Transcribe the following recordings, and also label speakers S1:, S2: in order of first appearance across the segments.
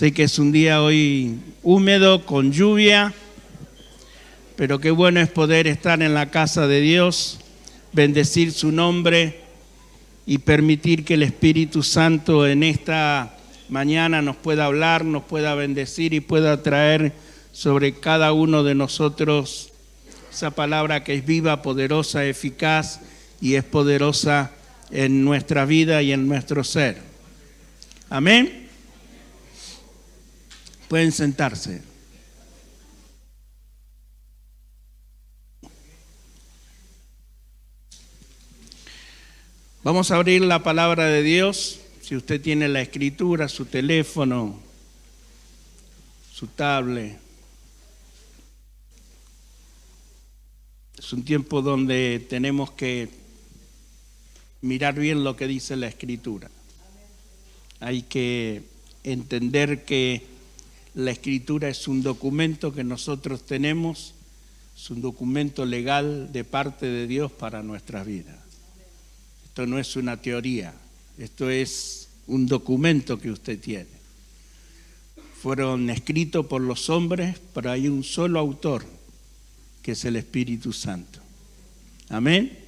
S1: Sé que es un día hoy húmedo, con lluvia, pero qué bueno es poder estar en la casa de Dios, bendecir su nombre y permitir que el Espíritu Santo en esta mañana nos pueda hablar, nos pueda bendecir y pueda traer sobre cada uno de nosotros esa palabra que es viva, poderosa, eficaz y es poderosa en nuestra vida y en nuestro ser. Amén. Pueden sentarse. Vamos a abrir la palabra de Dios. Si usted tiene la escritura, su teléfono, su tablet. Es un tiempo donde tenemos que mirar bien lo que dice la escritura. Hay que entender que la escritura es un documento que nosotros tenemos, es un documento legal de parte de Dios para nuestras vidas. Esto no es una teoría, esto es un documento que usted tiene. Fueron escritos por los hombres, pero hay un solo autor, que es el Espíritu Santo. Amén.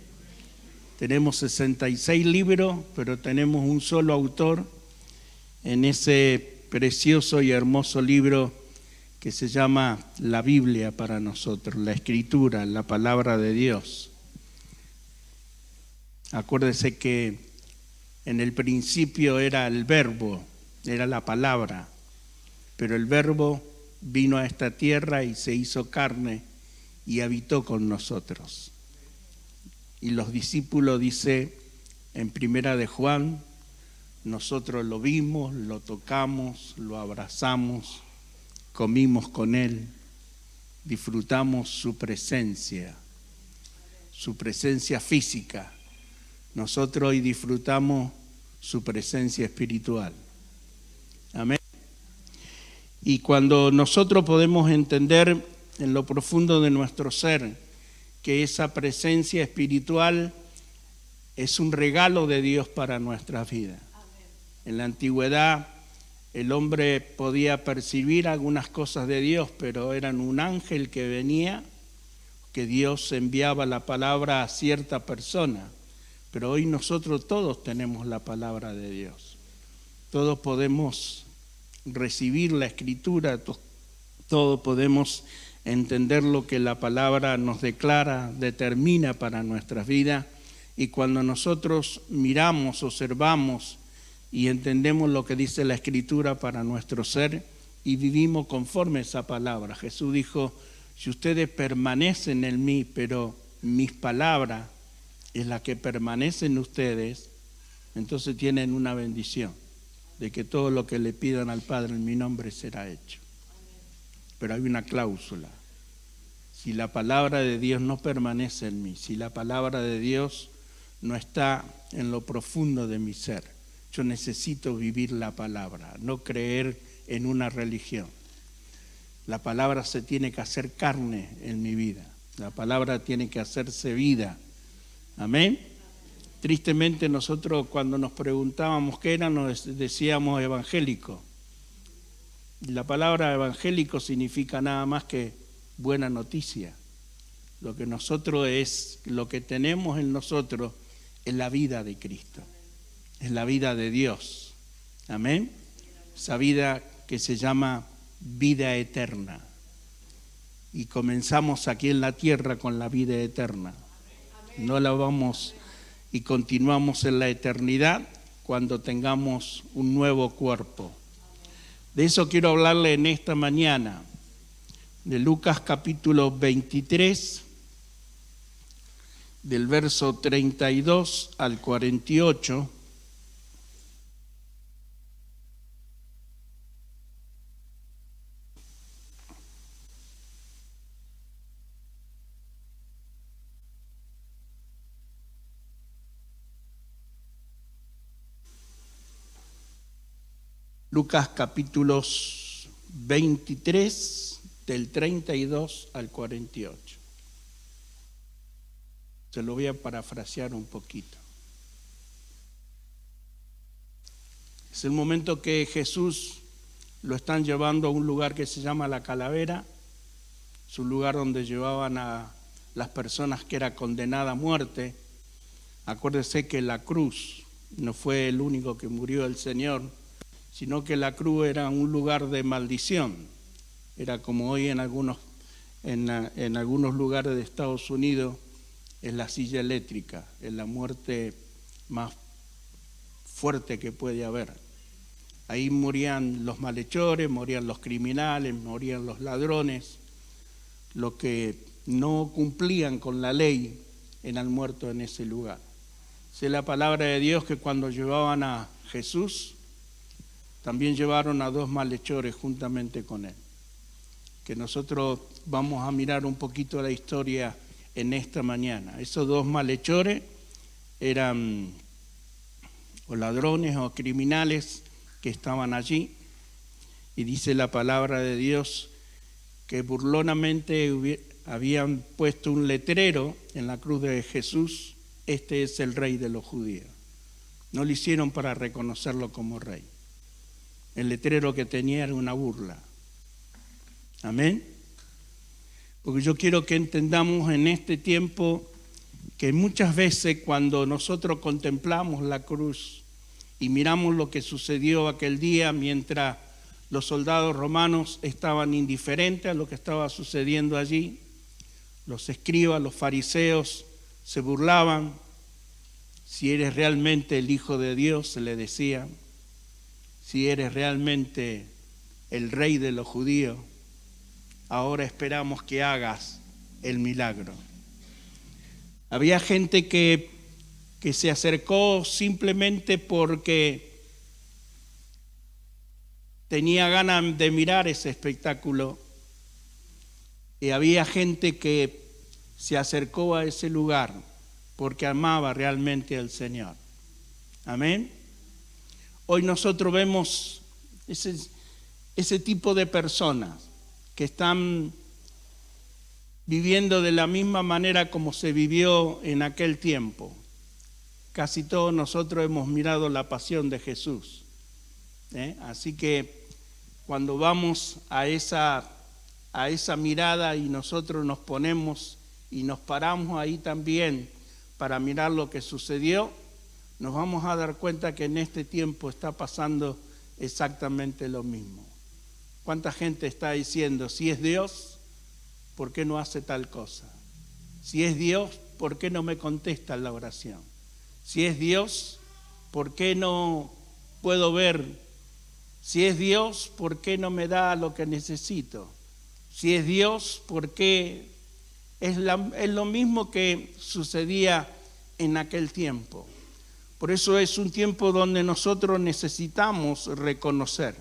S1: Tenemos 66 libros, pero tenemos un solo autor en ese precioso y hermoso libro que se llama la Biblia para nosotros, la Escritura, la palabra de Dios. Acuérdese que en el principio era el verbo, era la palabra, pero el verbo vino a esta tierra y se hizo carne y habitó con nosotros. Y los discípulos, dice en Primera de Juan, nosotros lo vimos, lo tocamos, lo abrazamos, comimos con él, disfrutamos su presencia física. Nosotros hoy disfrutamos su presencia espiritual. Amén. Y cuando nosotros podemos entender en lo profundo de nuestro ser que esa presencia espiritual es un regalo de Dios para nuestras vidas. En la antigüedad el hombre podía percibir algunas cosas de Dios, pero eran un ángel que venía, que Dios enviaba la palabra a cierta persona. Pero hoy nosotros todos tenemos la palabra de Dios. Todos podemos recibir la escritura, todos podemos entender lo que la palabra nos declara, determina para nuestras vidas. Y cuando nosotros miramos, observamos y entendemos lo que dice la escritura para nuestro ser y vivimos conforme a esa palabra. Jesús dijo, si ustedes permanecen en mí, pero mis palabras es la que permanece en ustedes, entonces tienen una bendición de que todo lo que le pidan al Padre en mi nombre será hecho. Pero hay una cláusula. Si la palabra de Dios no permanece en mí, si la palabra de Dios no está en lo profundo de mi ser, yo necesito vivir la palabra, no creer en una religión. La palabra se tiene que hacer carne en mi vida. La palabra tiene que hacerse vida. Amén. Tristemente nosotros cuando nos preguntábamos qué era, nos decíamos evangélico. Y la palabra evangélico significa nada más que buena noticia. Lo que tenemos en nosotros es la vida de Cristo. Es la vida de Dios. Amén. Esa vida que se llama vida eterna. Y comenzamos aquí en la tierra con la vida eterna. No la vamos y continuamos en la eternidad cuando tengamos un nuevo cuerpo. De eso quiero hablarle en esta mañana, de Lucas capítulo 23, del verso 32 al 48. Lucas capítulos 23, del 32 al 48. Se lo voy a parafrasear un poquito. Es el momento que Jesús lo están llevando a un lugar que se llama La Calavera, es un lugar donde llevaban a las personas que eran condenadas a muerte. Acuérdese que la cruz no fue el único que murió el Señor, sino que la cruz era un lugar de maldición. Era como hoy en algunos lugares de Estados Unidos es la silla eléctrica, es la muerte más fuerte que puede haber. Ahí morían los malhechores, morían los criminales, morían los ladrones, los que no cumplían con la ley eran muertos en ese lugar. Es la palabra de Dios que cuando llevaban a Jesús, también llevaron a 2 malhechores juntamente con él. Que nosotros vamos a mirar un poquito la historia en esta mañana. Esos 2 malhechores eran o ladrones o criminales que estaban allí, y dice la palabra de Dios que burlonamente habían puesto un letrero en la cruz de Jesús: este es el rey de los judíos. No lo hicieron para reconocerlo como rey. El letrero que tenía era una burla. Amén. Porque yo quiero que entendamos en este tiempo que muchas veces cuando nosotros contemplamos la cruz y miramos lo que sucedió aquel día mientras los soldados romanos estaban indiferentes a lo que estaba sucediendo allí, los escribas, los fariseos se burlaban. Si eres realmente el Hijo de Dios, se le decía, si eres realmente el Rey de los judíos, ahora esperamos que hagas el milagro. Había gente que se acercó simplemente porque tenía ganas de mirar ese espectáculo, y había gente que se acercó a ese lugar porque amaba realmente al Señor. Amén. Hoy nosotros vemos ese tipo de personas que están viviendo de la misma manera como se vivió en aquel tiempo. Casi todos nosotros hemos mirado la pasión de Jesús. Así que cuando vamos a esa mirada y nosotros nos ponemos y nos paramos ahí también para mirar lo que sucedió, nos vamos a dar cuenta que en este tiempo está pasando exactamente lo mismo. ¿Cuánta gente está diciendo, si es Dios, ¿por qué no hace tal cosa? Si es Dios, ¿por qué no me contesta la oración? Si es Dios, ¿por qué no puedo ver? Si es Dios, ¿por qué no me da lo que necesito? Si es Dios, ¿por qué? Es lo mismo que sucedía en aquel tiempo. Por eso es un tiempo donde nosotros necesitamos reconocer.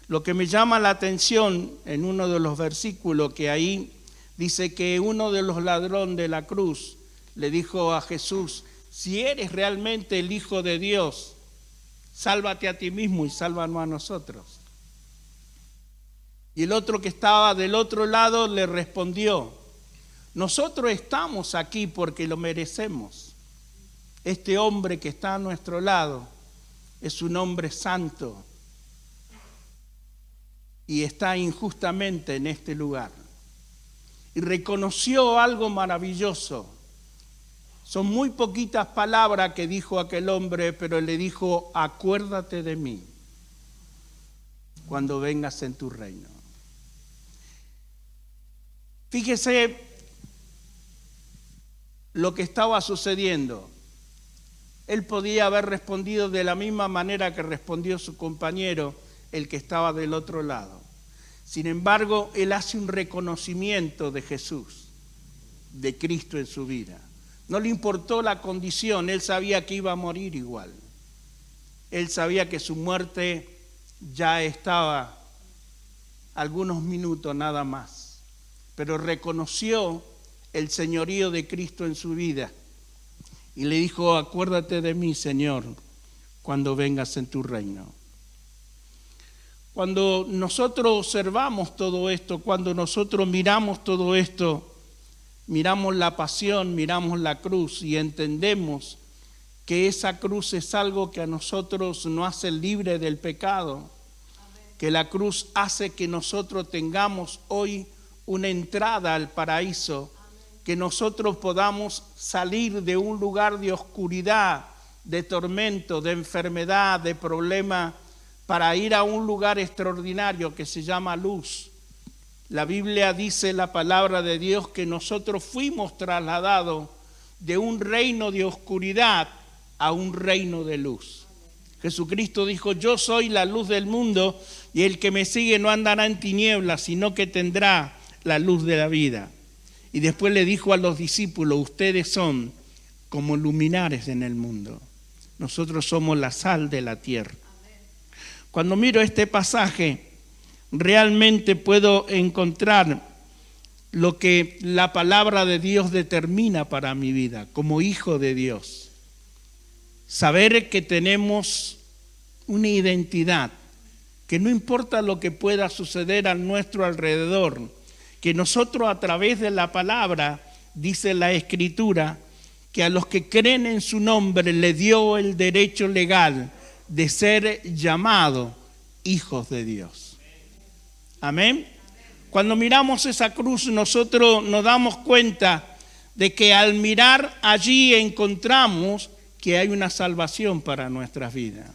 S1: Lo que me llama la atención en uno de los versículos que ahí dice que uno de los ladrones de la cruz le dijo a Jesús, si eres realmente el Hijo de Dios, sálvate a ti mismo y sálvanos a nosotros. Y el otro que estaba del otro lado le respondió, nosotros estamos aquí porque lo merecemos. Este hombre que está a nuestro lado es un hombre santo y está injustamente en este lugar. Y reconoció algo maravilloso. Son muy poquitas palabras que dijo aquel hombre, pero le dijo, acuérdate de mí cuando vengas en tu reino. Fíjese lo que estaba sucediendo. Él podía haber respondido de la misma manera que respondió su compañero, el que estaba del otro lado. Sin embargo, él hace un reconocimiento de Jesús, de Cristo en su vida. No le importó la condición, él sabía que iba a morir igual. Él sabía que su muerte ya estaba algunos minutos nada más. Pero reconoció el señorío de Cristo en su vida. Y le dijo, acuérdate de mí, Señor, cuando vengas en tu reino. Cuando nosotros observamos todo esto, cuando nosotros miramos todo esto, miramos la pasión, miramos la cruz y entendemos que esa cruz es algo que a nosotros nos hace libre del pecado. que la cruz hace que nosotros tengamos hoy una entrada al paraíso, que nosotros podamos salir de un lugar de oscuridad, de tormento, de enfermedad, de problema, para ir a un lugar extraordinario que se llama luz. La Biblia dice, la palabra de Dios, que nosotros fuimos trasladados de un reino de oscuridad a un reino de luz. Jesucristo dijo, yo soy la luz del mundo y el que me sigue no andará en tinieblas, sino que tendrá la luz de la vida. Y después le dijo a los discípulos, ustedes son como luminares en el mundo. Nosotros somos la sal de la tierra. Cuando miro este pasaje, realmente puedo encontrar lo que la palabra de Dios determina para mi vida como hijo de Dios. Saber que tenemos una identidad, que no importa lo que pueda suceder a nuestro alrededor, que nosotros a través de la palabra, dice la Escritura, que a los que creen en su nombre le dio el derecho legal de ser llamados hijos de Dios. Amén. Cuando miramos esa cruz, nosotros nos damos cuenta de que al mirar allí encontramos que hay una salvación para nuestras vidas.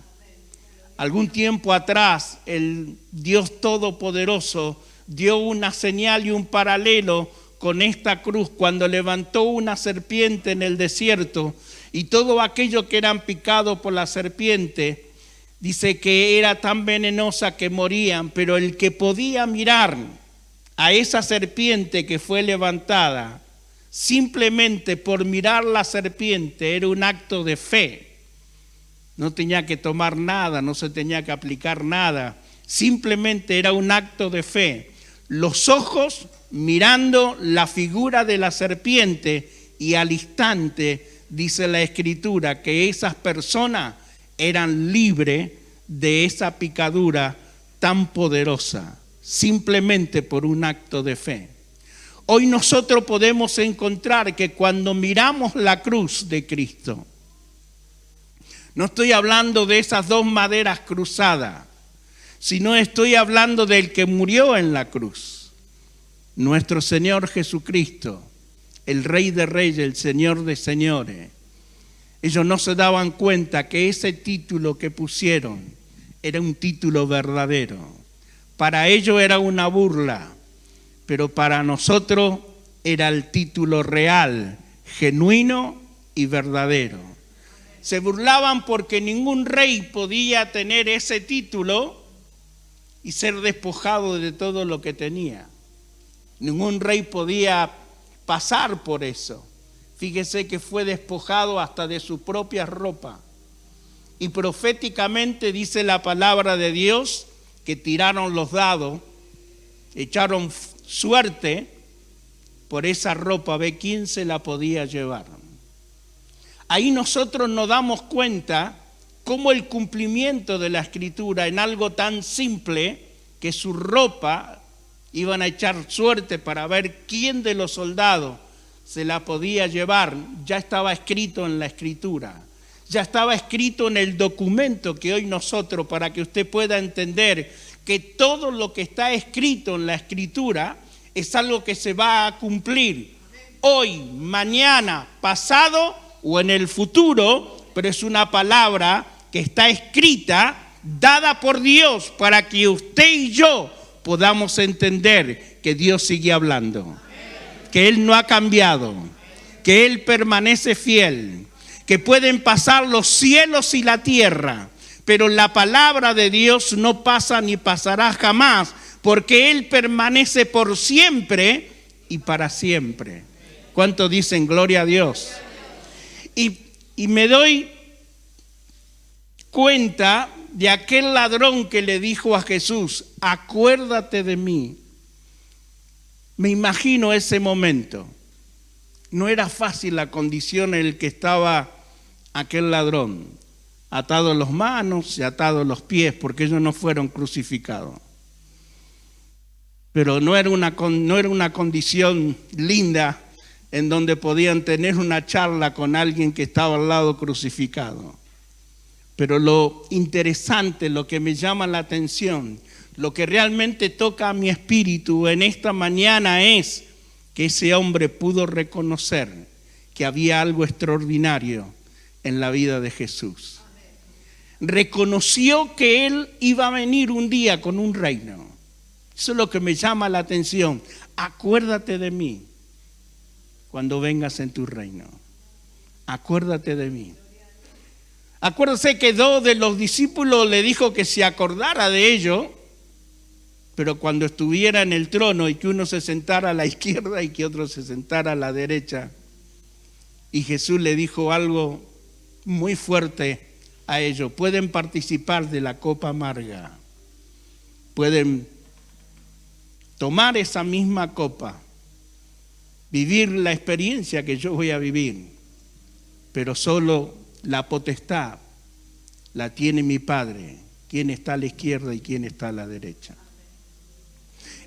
S1: Algún tiempo atrás, el Dios Todopoderoso dio una señal y un paralelo con esta cruz cuando levantó una serpiente en el desierto y todo aquello que eran picados por la serpiente, dice que era tan venenosa que morían, pero el que podía mirar a esa serpiente que fue levantada, simplemente por mirar la serpiente, era un acto de fe. No tenía que tomar nada, no se tenía que aplicar nada, simplemente era un acto de fe. Los ojos mirando la figura de la serpiente y al instante, dice la Escritura, que esas personas eran libres de esa picadura tan poderosa, simplemente por un acto de fe. Hoy nosotros podemos encontrar que cuando miramos la cruz de Cristo, no estoy hablando de esas dos maderas cruzadas, sino estoy hablando del que murió en la cruz, nuestro Señor Jesucristo, el Rey de Reyes, el Señor de Señores. Ellos no se daban cuenta que ese título que pusieron era un título verdadero. Para ellos era una burla, pero para nosotros era el título real, genuino y verdadero. Se burlaban porque ningún rey podía tener ese título y ser despojado de todo lo que tenía. Ningún rey podía pasar por eso. Fíjese que fue despojado hasta de su propia ropa. Y proféticamente dice la palabra de Dios que tiraron los dados, echaron suerte por esa ropa, ve quién se la podía llevar. Ahí nosotros nos damos cuenta cómo el cumplimiento de la Escritura en algo tan simple, que su ropa iban a echar suerte para ver quién de los soldados se la podía llevar, ya estaba escrito en la Escritura. Ya estaba escrito en el documento que hoy nosotros, para que usted pueda entender que todo lo que está escrito en la Escritura es algo que se va a cumplir hoy, mañana, pasado o en el futuro, pero es una palabra que está escrita, dada por Dios, para que usted y yo podamos entender que Dios sigue hablando, que Él no ha cambiado, que Él permanece fiel, que pueden pasar los cielos y la tierra, pero la palabra de Dios no pasa ni pasará jamás, porque Él permanece por siempre y para siempre. ¿Cuántos dicen gloria a Dios? Y me doy cuenta de aquel ladrón que le dijo a Jesús, acuérdate de mí. Me imagino ese momento. No era fácil la condición en la que estaba aquel ladrón, atado las manos y atado los pies, porque ellos no fueron crucificados. Pero no era una condición linda en donde podían tener una charla con alguien que estaba al lado crucificado. Pero lo interesante, lo que me llama la atención, Lo que realmente toca a mi espíritu en esta mañana es que ese hombre pudo reconocer que había algo extraordinario en la vida de Jesús. Reconoció que él iba a venir un día con un reino. Eso es lo que me llama la atención. Acuérdate de mí cuando vengas en tu reino. Acuérdate de mí. Acuérdate que dos de los discípulos le dijo que se acordara de ello, pero cuando estuviera en el trono y que uno se sentara a la izquierda y que otro se sentara a la derecha, y Jesús le dijo algo muy fuerte a ellos: pueden participar de la copa amarga, pueden tomar esa misma copa, vivir la experiencia que yo voy a vivir, pero solo la potestad la tiene mi Padre, quien está a la izquierda y quien está a la derecha.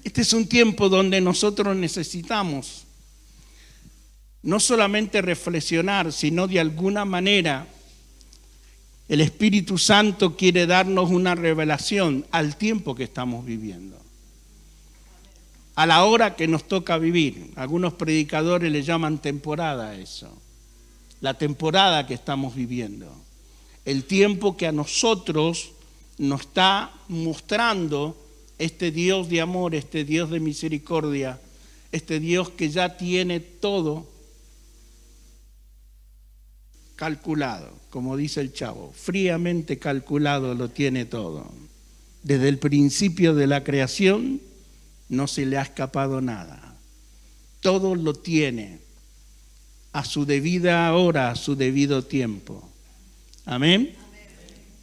S1: Este es un tiempo donde nosotros necesitamos no solamente reflexionar, sino de alguna manera el Espíritu Santo quiere darnos una revelación al tiempo que estamos viviendo, a la hora que nos toca vivir. Algunos predicadores le llaman temporada a eso, la temporada que estamos viviendo, el tiempo que a nosotros nos está mostrando este Dios de amor, este Dios de misericordia, este Dios que ya tiene todo calculado, como dice el Chavo, fríamente calculado lo tiene todo. Desde el principio de la creación no se le ha escapado nada. Todo lo tiene a su debida hora, a su debido tiempo. Amén.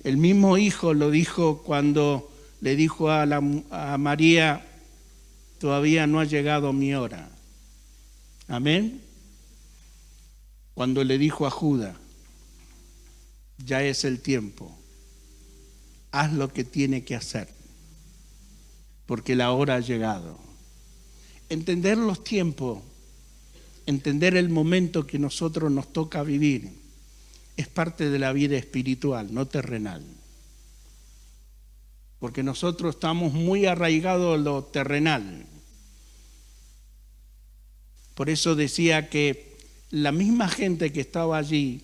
S1: El mismo Hijo lo dijo cuando le dijo a María: todavía no ha llegado mi hora. Amén. Cuando le dijo a Judas: ya es el tiempo, haz lo que tiene que hacer, porque la hora ha llegado. Entender los tiempos, entender el momento que nosotros nos toca vivir, es parte de la vida espiritual, no terrenal. Porque nosotros estamos muy arraigados a lo terrenal. Por eso decía que la misma gente que estaba allí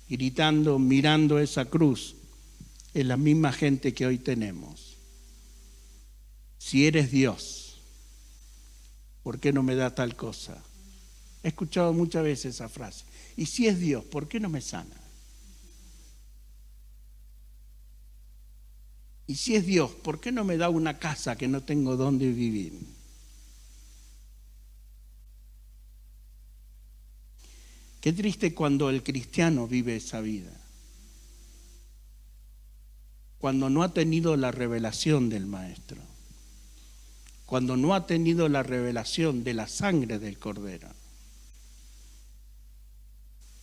S1: gritando, mirando esa cruz, es la misma gente que hoy tenemos. Si eres Dios, ¿por qué no me da tal cosa? He escuchado muchas veces esa frase. Y si es Dios, ¿por qué no me sana? Y si es Dios, ¿por qué no me da una casa que no tengo dónde vivir? Qué triste cuando el cristiano vive esa vida, cuando no ha tenido la revelación del Maestro, cuando no ha tenido la revelación de la sangre del Cordero,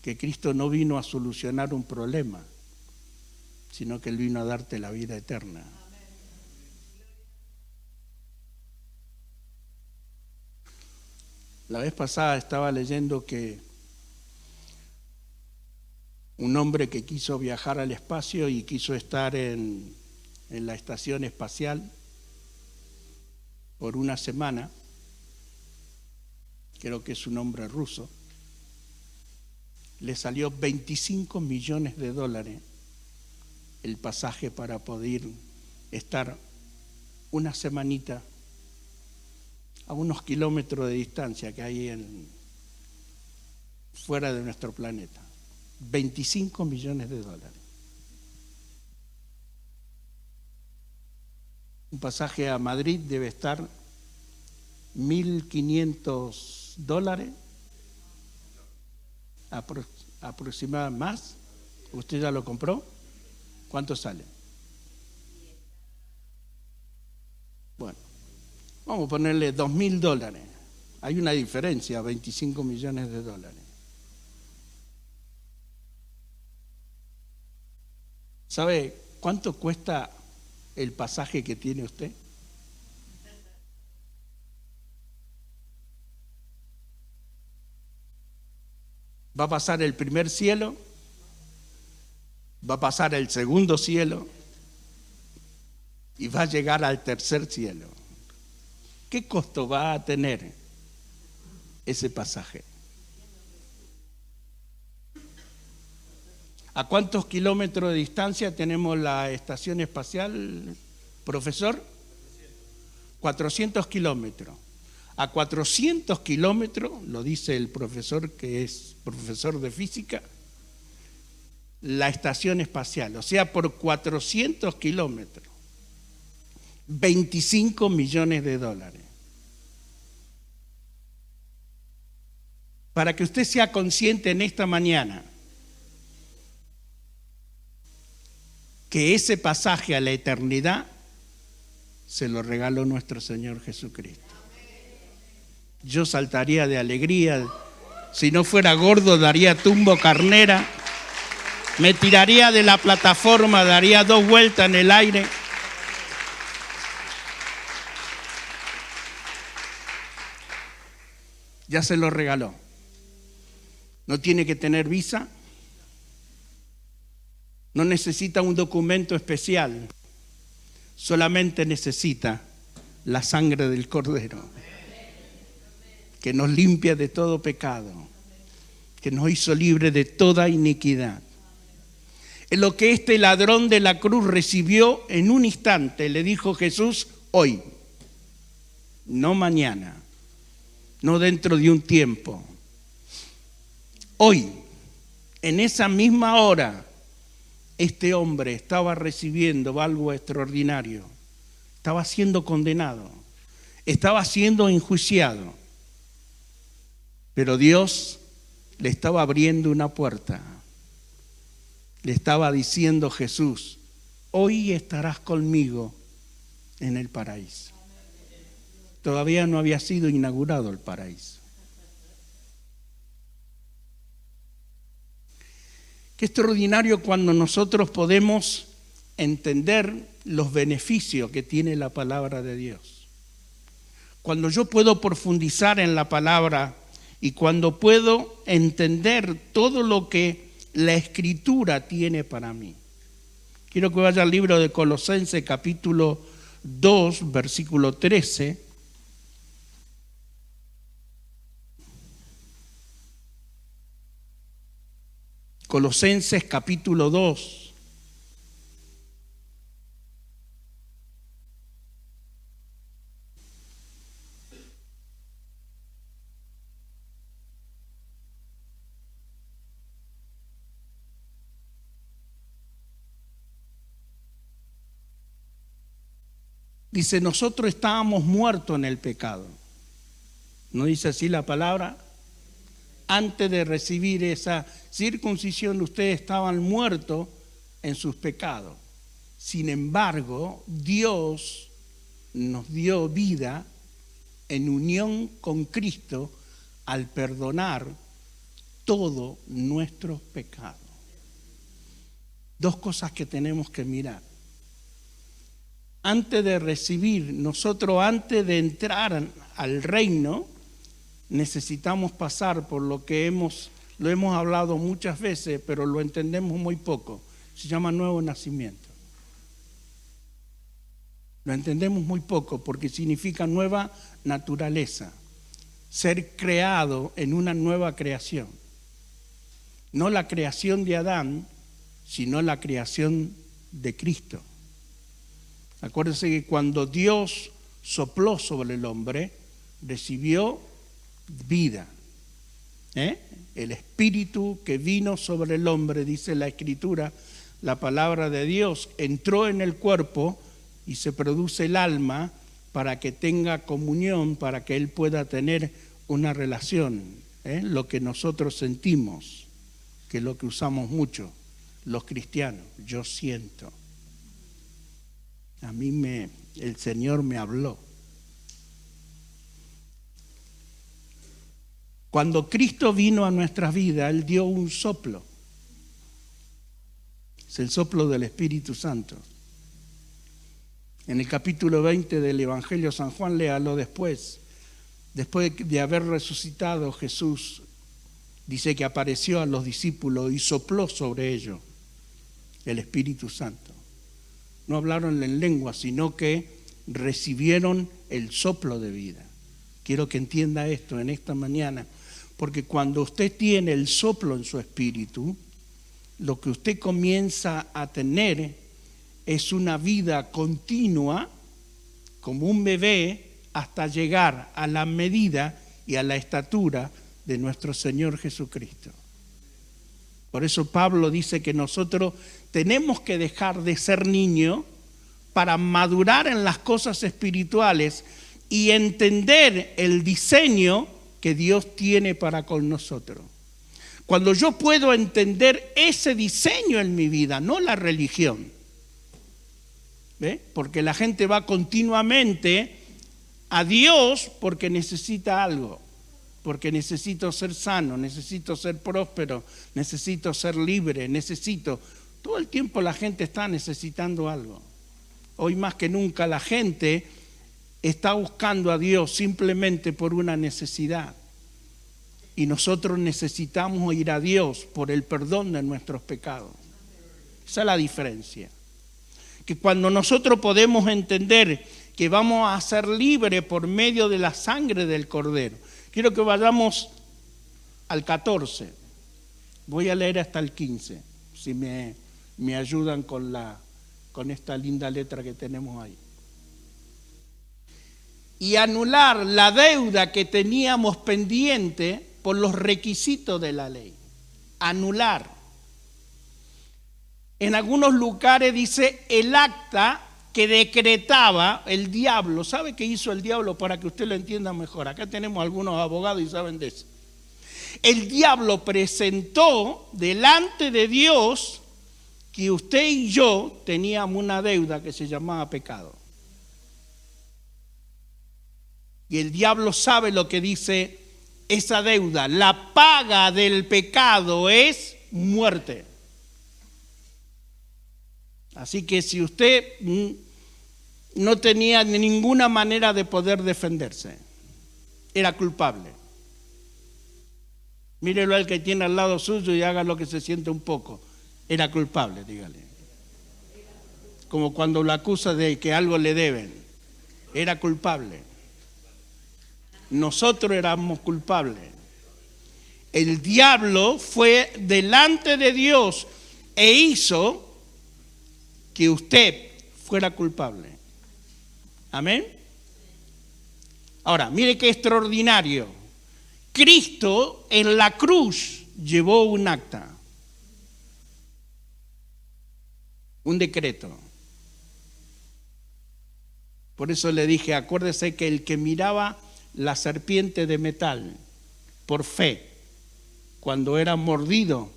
S1: que Cristo no vino a solucionar un problema, sino que Él vino a darte la vida eterna. La vez pasada estaba leyendo que un hombre que quiso viajar al espacio y quiso estar en la estación espacial por una semana, creo que es un hombre ruso, le salió $25 millones el pasaje para poder estar una semanita a unos kilómetros de distancia que hay fuera de nuestro planeta. $25 millones. Un pasaje a Madrid debe estar $1.500 aproximadamente. ¿Más? ¿Usted ya lo compró? ¿Cuánto sale? Bueno, vamos a ponerle $2.000. Hay una diferencia, $25 millones. ¿Sabe cuánto cuesta el pasaje que tiene usted? Va a pasar el primer cielo, va a pasar el segundo cielo y va a llegar al tercer cielo. ¿Qué costo va a tener ese pasaje? ¿A cuántos kilómetros de distancia tenemos la estación espacial, profesor? 400 kilómetros. A 400 kilómetros, lo dice el profesor que es profesor de física, la estación espacial. O sea, por 400 kilómetros, 25 millones de dólares. Para que usted sea consciente en esta mañana que ese pasaje a la eternidad se lo regaló nuestro Señor Jesucristo. Yo saltaría de alegría. Si no fuera gordo, daría tumbo carnera. Me tiraría de la plataforma, daría 2 vueltas en el aire. Ya se lo regaló. No tiene que tener visa. No necesita un documento especial. Solamente necesita la sangre del Cordero, que nos limpia de todo pecado, que nos hizo libre de toda iniquidad. En lo que este ladrón de la cruz recibió en un instante, le dijo Jesús: hoy, no mañana, no dentro de un tiempo. Hoy, en esa misma hora, este hombre estaba recibiendo algo extraordinario. Estaba siendo condenado, estaba siendo enjuiciado. Pero Dios le estaba abriendo una puerta. Le estaba diciendo Jesús: hoy estarás conmigo en el paraíso. Todavía no había sido inaugurado el paraíso. Qué extraordinario cuando nosotros podemos entender los beneficios que tiene la palabra de Dios. Cuando yo puedo profundizar en la palabra y cuando puedo entender todo lo que la Escritura tiene para mí. Quiero que vaya al libro de Colosenses capítulo 2, versículo 13. Colosenses capítulo 2. Dice: nosotros estábamos muertos en el pecado. ¿No dice así la palabra? Antes de recibir esa circuncisión, ustedes estaban muertos en sus pecados. Sin embargo, Dios nos dio vida en unión con Cristo al perdonar todos nuestros pecados. 2 cosas que tenemos que mirar. Antes de recibir, nosotros antes de entrar al reino, necesitamos pasar por lo que lo hemos hablado muchas veces, pero lo entendemos muy poco. Se llama nuevo nacimiento. Lo entendemos muy poco porque significa nueva naturaleza. Ser creado en una nueva creación. No la creación de Adán, sino la creación de Cristo. Acuérdense que cuando Dios sopló sobre el hombre, recibió vida. El espíritu que vino sobre el hombre, dice la Escritura, la palabra de Dios, entró en el cuerpo y se produce el alma para que tenga comunión, para que él pueda tener una relación. Lo que nosotros sentimos, que es lo que usamos mucho los cristianos: yo siento. A mí el Señor me habló. Cuando Cristo vino a nuestras vidas, Él dio un soplo. Es el soplo del Espíritu Santo. En el capítulo 20 del Evangelio de San Juan, léalo después. Después de haber resucitado, Jesús dice que apareció a los discípulos y sopló sobre ellos el Espíritu Santo. no hablaron en lengua, sino que recibieron el soplo de vida. Quiero que entienda esto en esta mañana, porque cuando usted tiene el soplo en su espíritu, lo que usted comienza a tener es una vida continua, como un bebé, hasta llegar a la medida y a la estatura de nuestro Señor Jesucristo. Por eso Pablo dice que nosotros tenemos que dejar de ser niños para madurar en las cosas espirituales y entender el diseño que Dios tiene para con nosotros. Cuando yo puedo entender ese diseño en mi vida, no la religión, ¿ve? Porque la gente va continuamente a Dios porque necesita algo, porque necesito ser sano, necesito ser próspero, necesito ser libre, todo el tiempo la gente está necesitando algo. Hoy más que nunca la gente está buscando a Dios simplemente por una necesidad. Y nosotros necesitamos ir a Dios por el perdón de nuestros pecados. Esa es la diferencia. Que cuando nosotros podemos entender que vamos a ser libres por medio de la sangre del Cordero. Quiero que vayamos al 14. Voy a leer hasta el 15, si me ayudan con esta linda letra que tenemos ahí. Y anular la deuda que teníamos pendiente por los requisitos de la ley. Anular. En algunos lugares dice el acta que decretaba el diablo. ¿Sabe qué hizo el diablo para que usted lo entienda mejor? Acá tenemos algunos abogados y saben de eso. El diablo presentó delante de Dios que usted y yo teníamos una deuda que se llamaba pecado. Y el diablo sabe lo que dice esa deuda. La paga del pecado es muerte. Así que si usted no tenía ninguna manera de poder defenderse, era culpable. Mírelo al que tiene al lado suyo y haga lo que se siente un poco. Era culpable, dígale. Como cuando lo acusa de que algo le deben. Era culpable. Nosotros éramos culpables. El diablo fue delante de Dios e hizo que usted fuera culpable. Amén. Ahora, mire qué extraordinario. Cristo en la cruz llevó un acta, un decreto. Por eso le dije, acuérdese que el que miraba la serpiente de metal por fe, cuando era mordido,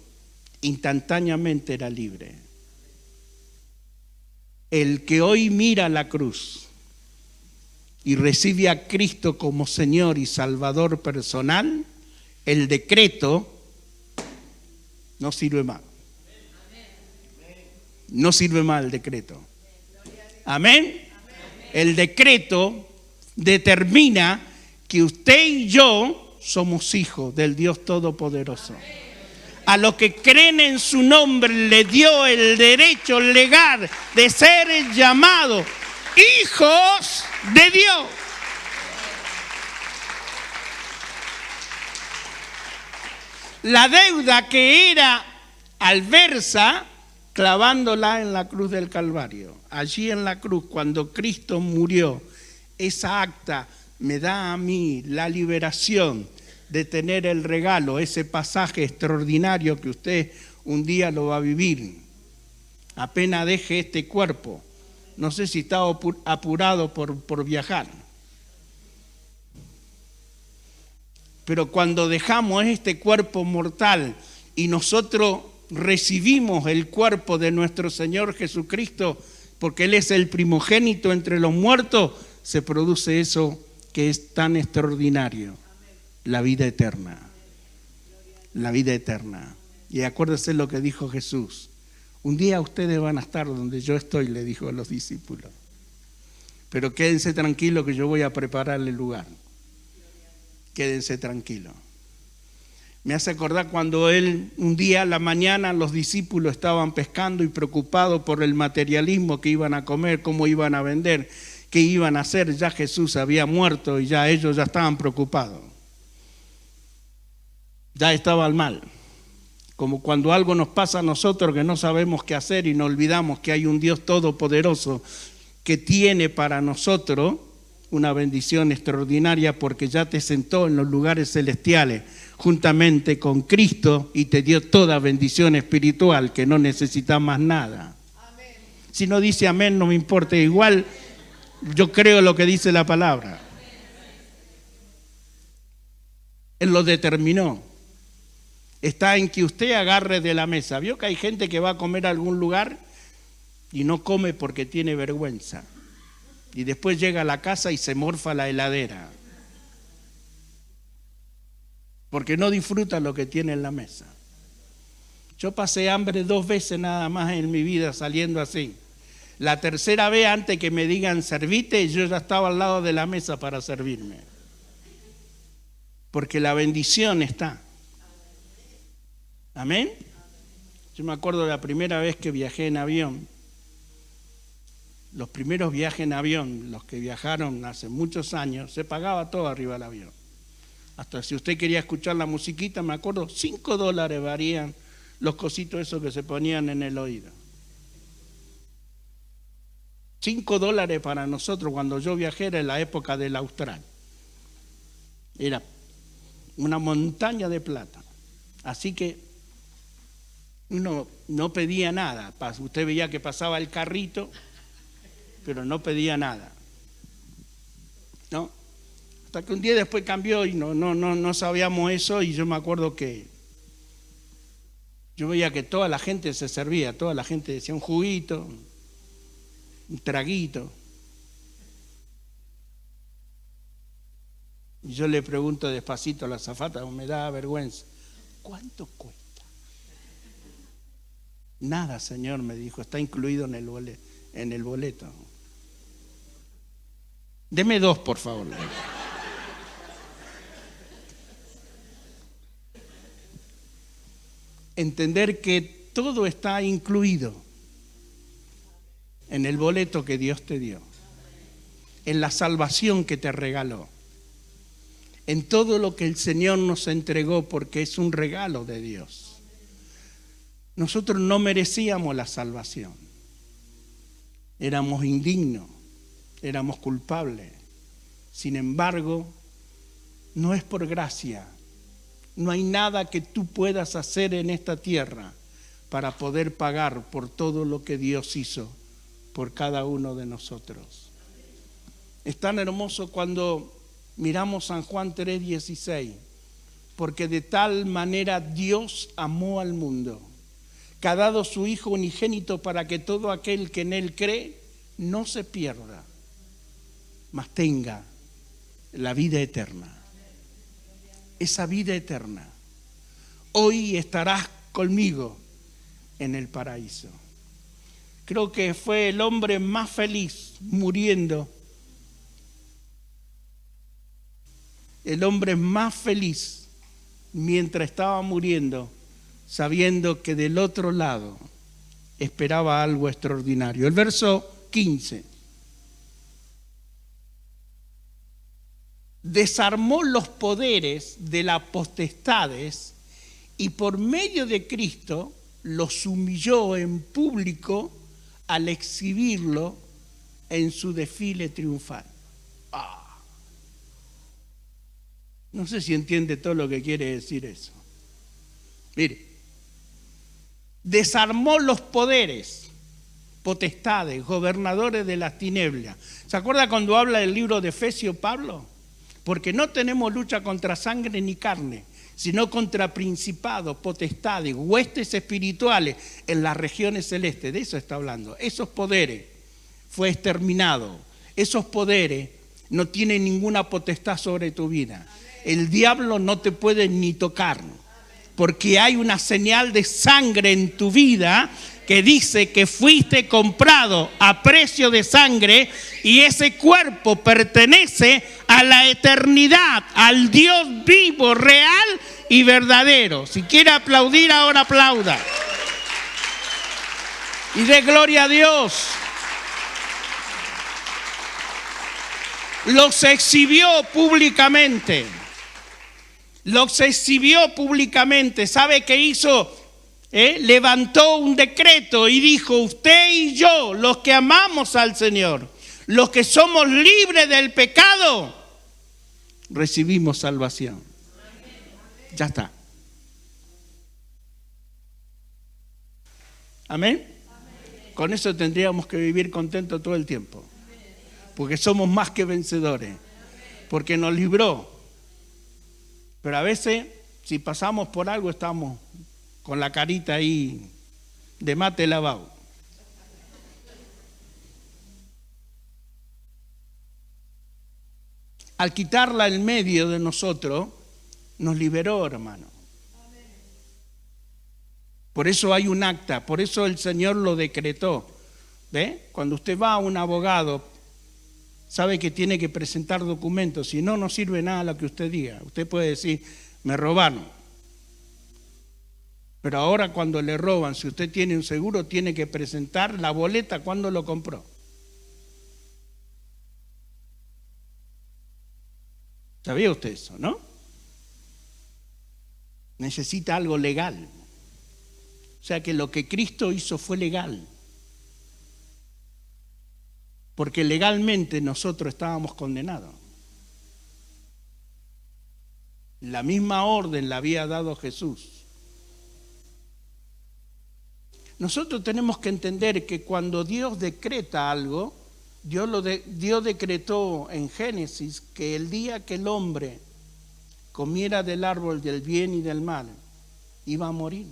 S1: instantáneamente era libre. El que hoy mira la cruz y recibe a Cristo como Señor y Salvador personal, el decreto no sirve más. No sirve más el decreto. Amén. El decreto determina que usted y yo somos hijos del Dios Todopoderoso. A los que creen en su nombre le dio el derecho legal de ser llamados hijos de Dios. La deuda que era adversa, clavándola en la cruz del Calvario. Allí en la cruz, cuando Cristo murió, esa acta me da a mí la liberación de tener el regalo, ese pasaje extraordinario que usted un día lo va a vivir. Apenas deje este cuerpo. No sé si está apurado por viajar. Pero cuando dejamos este cuerpo mortal y nosotros recibimos el cuerpo de nuestro Señor Jesucristo, porque Él es el primogénito entre los muertos, se produce eso que es tan extraordinario, la vida eterna. La vida eterna. Y acuérdese lo que dijo Jesús. Un día ustedes van a estar donde yo estoy, le dijo a los discípulos. Pero quédense tranquilos que yo voy a prepararle el lugar. Quédense tranquilos. Me hace acordar cuando un día a la mañana los discípulos estaban pescando y preocupados por el materialismo que iban a comer, cómo iban a vender, qué iban a hacer. Ya Jesús había muerto y ya ellos ya estaban preocupados. Ya estaba al mal. Como cuando algo nos pasa a nosotros que no sabemos qué hacer y nos olvidamos que hay un Dios todopoderoso que tiene para nosotros una bendición extraordinaria porque ya te sentó en los lugares celestiales juntamente con Cristo y te dio toda bendición espiritual que no necesita más nada. Amén. Si no dice amén, no me importa, igual yo creo lo que dice la palabra. Él lo determinó. Está en que usted agarre de la mesa. ¿Vio que hay gente que va a comer a algún lugar y no come porque tiene vergüenza? Y después llega a la casa y se morfa la heladera. Porque no disfruta lo que tiene en la mesa. Yo pasé hambre 2 veces nada más en mi vida saliendo así. La tercera vez, antes que me digan servite, yo ya estaba al lado de la mesa para servirme. Porque la bendición está. Amén. Yo me acuerdo de la primera vez que viajé en avión. Los primeros viajes en avión, los que viajaron hace muchos años, se pagaba todo arriba del avión. Hasta si usted quería escuchar la musiquita, me acuerdo, $5 varían los cositos esos que se ponían en el oído. $5 para nosotros cuando yo viajé era en la época del Austral. Era una montaña de plata. Así que uno no pedía nada. Usted veía que pasaba el carrito, pero no pedía nada. ¿No? Hasta que un día después cambió y no sabíamos eso, y yo me acuerdo que yo veía que toda la gente se servía, toda la gente decía un juguito, un traguito. Y yo le pregunto despacito a la azafata, me da vergüenza, ¿cuánto cuesta? Nada, señor, me dijo, está incluido en el boleto. Deme 2, por favor. Entender que todo está incluido en el boleto que Dios te dio, en la salvación que te regaló, en todo lo que el Señor nos entregó, porque es un regalo de Dios. Nosotros no merecíamos la salvación, éramos indignos, éramos culpables. Sin embargo, no es por gracia. No hay nada que tú puedas hacer en esta tierra para poder pagar por todo lo que Dios hizo por cada uno de nosotros. Es tan hermoso cuando miramos San Juan 3:16, porque de tal manera Dios amó al mundo, que ha dado su Hijo unigénito para que todo aquel que en Él cree no se pierda, mas tenga la vida eterna. Esa vida eterna. Hoy estarás conmigo en el paraíso. Creo que fue el hombre más feliz muriendo. El hombre más feliz mientras estaba muriendo, sabiendo que del otro lado esperaba algo extraordinario. El verso 15. Desarmó los poderes de las potestades y por medio de Cristo los humilló en público al exhibirlo en su desfile triunfal. No sé si entiende todo lo que quiere decir eso. Mire, desarmó los poderes, potestades, gobernadores de las tinieblas. ¿Se acuerda cuando habla del libro de Efesios, Pablo? Porque no tenemos lucha contra sangre ni carne, sino contra principados, potestades, huestes espirituales en las regiones celestes. De eso está hablando. Esos poderes fue exterminado. Esos poderes no tienen ninguna potestad sobre tu vida. El diablo no te puede ni tocar, porque hay una señal de sangre en tu vida que dice que fuiste comprado a precio de sangre y ese cuerpo pertenece a la eternidad, al Dios vivo, real, y verdadero. Si quiere aplaudir, ahora aplauda. Y dé gloria a Dios. Los exhibió públicamente. Los exhibió públicamente. ¿Sabe qué hizo? Levantó un decreto y dijo: usted y yo, los que amamos al Señor, los que somos libres del pecado, recibimos salvación. Ya está. Amén. Con eso tendríamos que vivir contentos todo el tiempo. Porque somos más que vencedores. Porque nos libró. Pero a veces, si pasamos por algo, estamos con la carita ahí de mate lavado. Al quitarla en medio de nosotros, nos liberó, hermano. Por eso hay un acta, por eso el Señor lo decretó. ¿Ve? Cuando usted va a un abogado, sabe que tiene que presentar documentos, si no, no sirve nada lo que usted diga. Usted puede decir: me robaron. Pero ahora cuando le roban, si usted tiene un seguro, tiene que presentar la boleta cuando lo compró. ¿Sabía usted eso, no? Necesita algo legal. O sea que lo que Cristo hizo fue legal. Porque legalmente nosotros estábamos condenados. La misma orden la había dado Jesús. Nosotros tenemos que entender que cuando Dios decreta algo, Dios decretó en Génesis que el día que el hombre comiera del árbol del bien y del mal, iba a morir.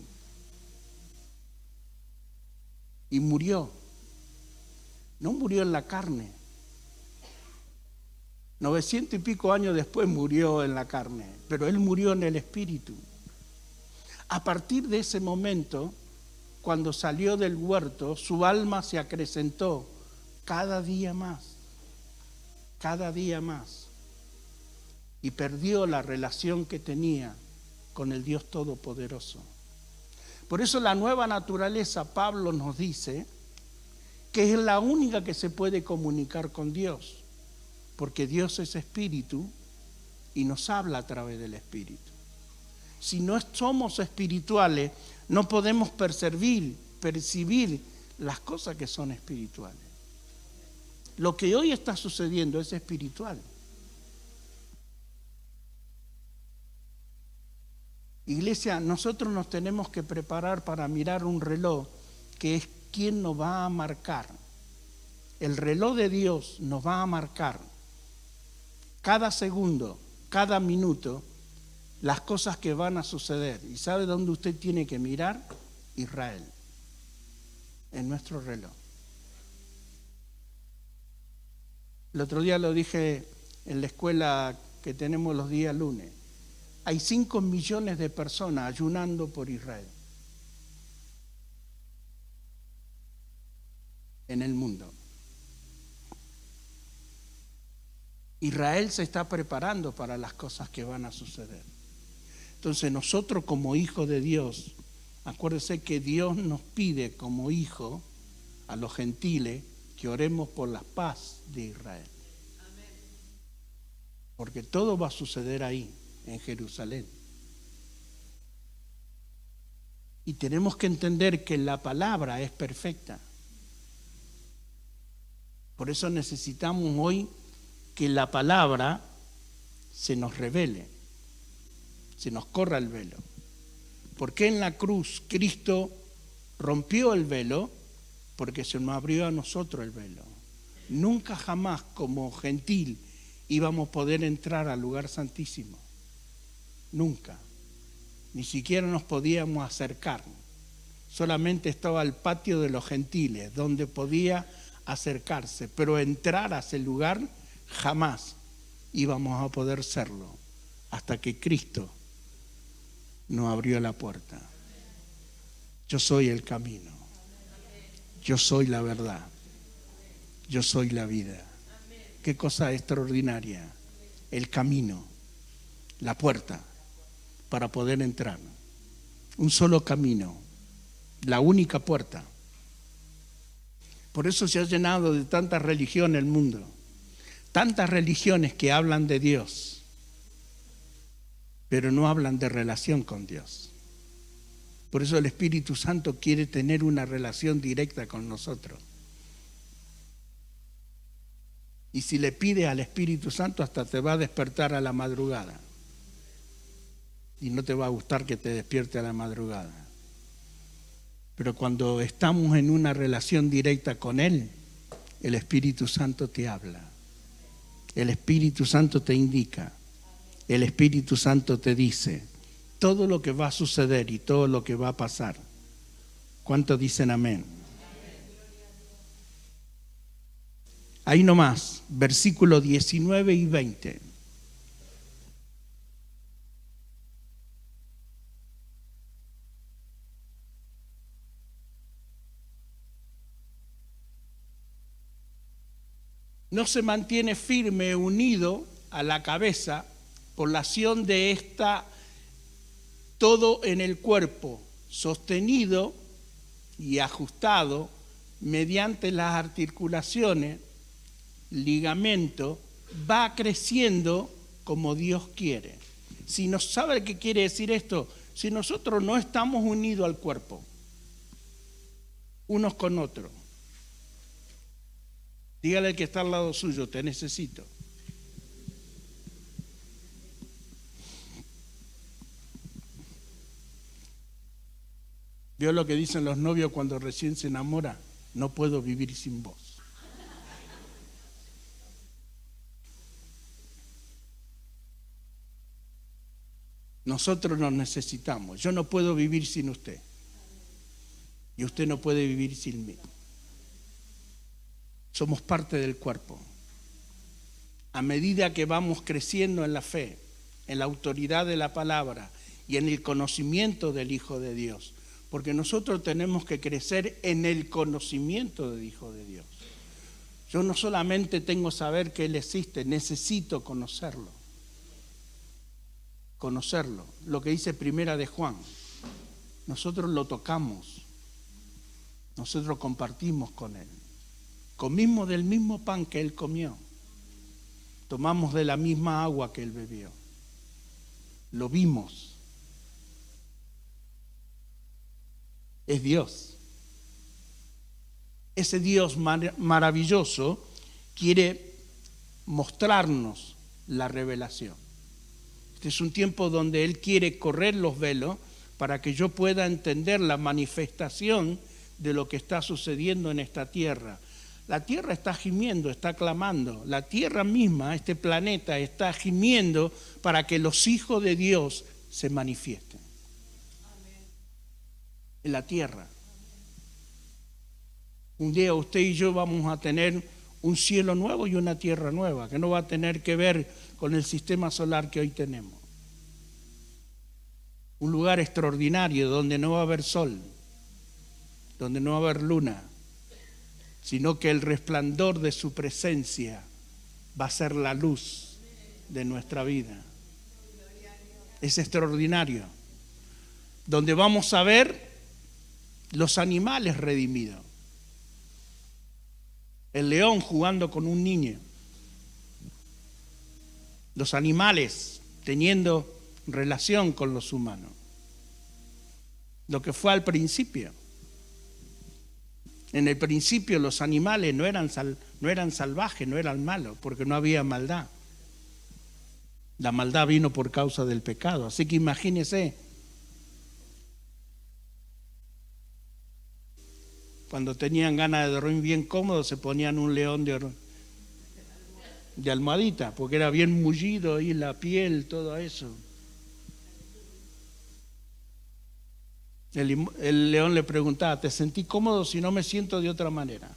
S1: Y murió. No murió en la carne. 900 y pico años después murió en la carne, pero él murió en el espíritu. A partir de ese momento, cuando salió del huerto, su alma se acrecentó cada día más, y perdió la relación que tenía con el Dios Todopoderoso. Por eso la nueva naturaleza, Pablo nos dice que es la única que se puede comunicar con Dios, porque Dios es espíritu y nos habla a través del espíritu. Si no somos espirituales, no podemos percibir las cosas que son espirituales. Lo que hoy está sucediendo es espiritual. Iglesia, nosotros nos tenemos que preparar para mirar un reloj que es quien nos va a marcar. El reloj de Dios nos va a marcar cada segundo, cada minuto, las cosas que van a suceder. ¿Y sabe dónde usted tiene que mirar? Israel, en nuestro reloj. El otro día lo dije en la escuela que tenemos los días lunes. Hay 5 millones de personas ayunando por Israel en el mundo. Israel se está preparando para las cosas que van a suceder. Entonces nosotros como hijos de Dios, acuérdense que Dios nos pide como hijos a los gentiles que oremos por la paz de Israel. Porque todo va a suceder ahí, en Jerusalén. Y tenemos que entender que la palabra es perfecta. Por eso necesitamos hoy que la palabra se nos revele, se nos corra el velo. Porque en la cruz Cristo rompió el velo, porque se nos abrió a nosotros el velo. Nunca jamás como gentil íbamos a poder entrar al lugar santísimo. Nunca. Ni siquiera nos podíamos acercar. Solamente estaba el patio de los gentiles, donde podía acercarse. Pero entrar a ese lugar jamás íbamos a poder serlo, hasta que Cristo nos abrió la puerta. Yo soy el camino. Yo soy la verdad. Yo soy la vida. Qué cosa extraordinaria. El camino, la puerta. para poder entrar. Un solo camino, la única puerta. Por eso se ha llenado de tanta religión el mundo. Tantas religiones que hablan de Dios, pero no hablan de relación con Dios. Por eso el Espíritu Santo quiere tener una relación directa con nosotros. Y si le pides al Espíritu Santo, hasta te va a despertar a la madrugada. Y no te va a gustar que te despierte a la madrugada. Pero cuando estamos en una relación directa con Él, el Espíritu Santo te habla. El Espíritu Santo te indica. El Espíritu Santo te dice todo lo que va a suceder y todo lo que va a pasar. ¿Cuántos dicen amén? Ahí nomás, versículos 19 y 20. No se mantiene firme, unido a la cabeza por la acción de esta, todo en el cuerpo, sostenido y ajustado mediante las articulaciones, ligamento, va creciendo como Dios quiere. Si no sabe qué quiere decir esto, si nosotros no estamos unidos al cuerpo, unos con otros, dígale al que está al lado suyo, te necesito. ¿Vio lo que dicen los novios cuando recién se enamoran? No puedo vivir sin vos. Nosotros nos necesitamos. Yo no puedo vivir sin usted. Y usted no puede vivir sin mí. Somos parte del cuerpo. A medida que vamos creciendo en la fe, en la autoridad de la palabra y en el conocimiento del Hijo de Dios, porque nosotros tenemos que crecer en el conocimiento del Hijo de Dios. Yo no solamente tengo que saber que Él existe, necesito conocerlo. Conocerlo. Lo que dice Primera de Juan. Nosotros lo tocamos. Nosotros compartimos con Él. Comimos del mismo pan que Él comió. Tomamos de la misma agua que Él bebió. Lo vimos. Es Dios. Ese Dios maravilloso quiere mostrarnos la revelación. Este es un tiempo donde Él quiere correr los velos para que yo pueda entender la manifestación de lo que está sucediendo en esta tierra. La tierra está gimiendo, está clamando. La tierra misma, este planeta, está gimiendo para que los hijos de Dios se manifiesten. En la tierra. Un día usted y yo vamos a tener un cielo nuevo y una tierra nueva, que no va a tener que ver con el sistema solar que hoy tenemos. Un lugar extraordinario donde no va a haber sol, donde no va a haber luna, sino que el resplandor de su presencia va a ser la luz de nuestra vida. Es extraordinario. Donde vamos a ver los animales redimidos. El león jugando con un niño. Los animales teniendo relación con los humanos. Lo que fue al principio. En el principio los animales no eran salvajes, no eran malos, porque no había maldad. La maldad vino por causa del pecado. Así que imagínese, cuando tenían ganas de dormir bien cómodo, se ponían un león de almohadita, porque era bien mullido y la piel, todo eso. El león le preguntaba, ¿te sentí cómodo si no me siento de otra manera?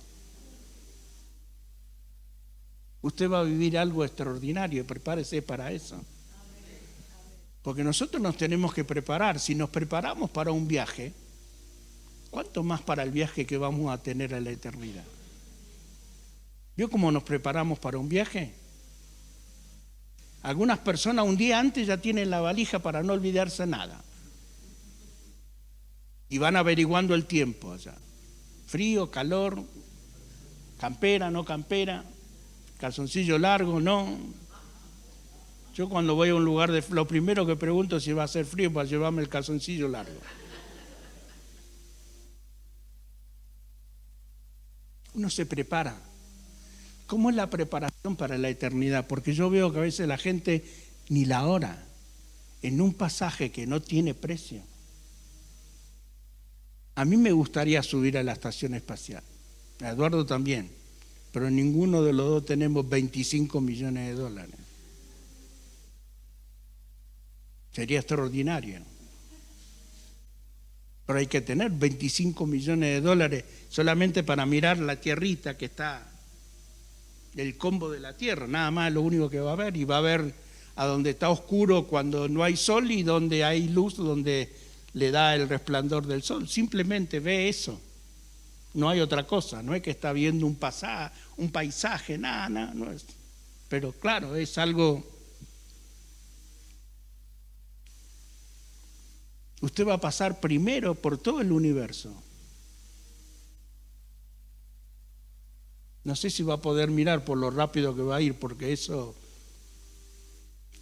S1: Usted va a vivir algo extraordinario, prepárese para eso. Porque nosotros nos tenemos que preparar. Si nos preparamos para un viaje, ¿cuánto más para el viaje que vamos a tener a la eternidad? ¿Vio cómo nos preparamos para un viaje? Algunas personas un día antes ya tienen la valija para no olvidarse nada. Y van averiguando el tiempo allá. Frío, calor, campera, no campera, calzoncillo largo, no. Yo cuando voy a un lugar, lo primero que pregunto es si va a hacer frío para llevarme el calzoncillo largo. Uno se prepara. ¿Cómo es la preparación para la eternidad? Porque yo veo que a veces la gente ni la ora en un pasaje que no tiene precio. A mí me gustaría subir a la estación espacial. A Eduardo también. Pero ninguno de los dos tenemos 25 millones de dólares. Sería extraordinario. Pero hay que tener 25 millones de dólares solamente para mirar la tierrita que está, el combo de la tierra, nada más es lo único que va a ver. Y va a ver a donde está oscuro cuando no hay sol y donde hay luz, donde le da el resplandor del sol. Simplemente ve eso. No hay otra cosa, no es que está viendo un paisaje, nada, no es. Pero claro, es algo. Usted va a pasar primero por todo el universo. No sé si va a poder mirar por lo rápido que va a ir, porque eso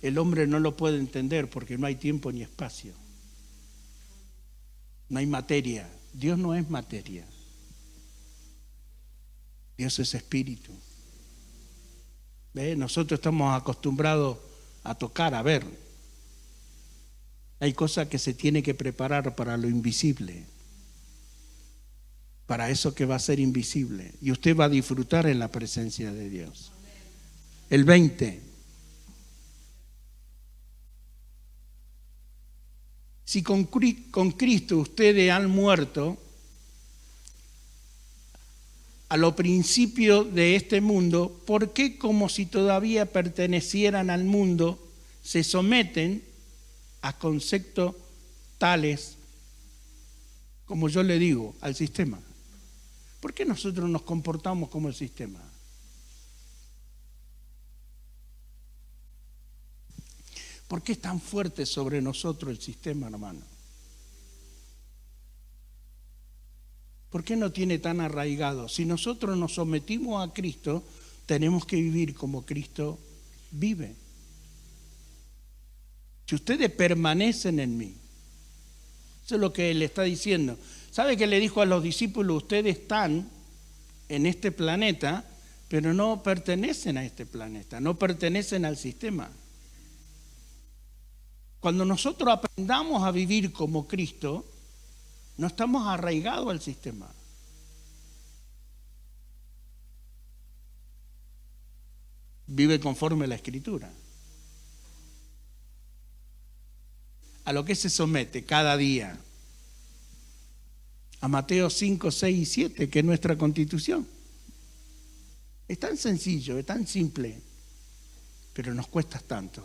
S1: el hombre no lo puede entender, porque no hay tiempo ni espacio. No hay materia. Dios no es materia. Dios es espíritu. ¿Ve? Nosotros estamos acostumbrados a tocar, a ver. Hay cosas que se tiene que preparar para lo invisible. Para eso que va a ser invisible. Y usted va a disfrutar en la presencia de Dios. El 20. Si con Cristo ustedes han muerto a lo principio de este mundo, ¿por qué como si todavía pertenecieran al mundo se someten a conceptos tales, como yo le digo, al sistema? ¿Por qué nosotros nos comportamos como el sistema? ¿Por qué es tan fuerte sobre nosotros el sistema, hermano? ¿Por qué no tiene tan arraigado? Si nosotros nos sometimos a Cristo, tenemos que vivir como Cristo vive. Si ustedes permanecen en mí, eso es lo que Él está diciendo. ¿Sabe qué le dijo a los discípulos? Ustedes están en este planeta, pero no pertenecen a este planeta, no pertenecen al sistema. Cuando nosotros aprendamos a vivir como Cristo, no estamos arraigados al sistema. Vive conforme a la Escritura. ¿A lo que se somete cada día? A Mateo 5, 6 y 7, que es nuestra Constitución. Es tan sencillo, es tan simple, pero nos cuesta tanto.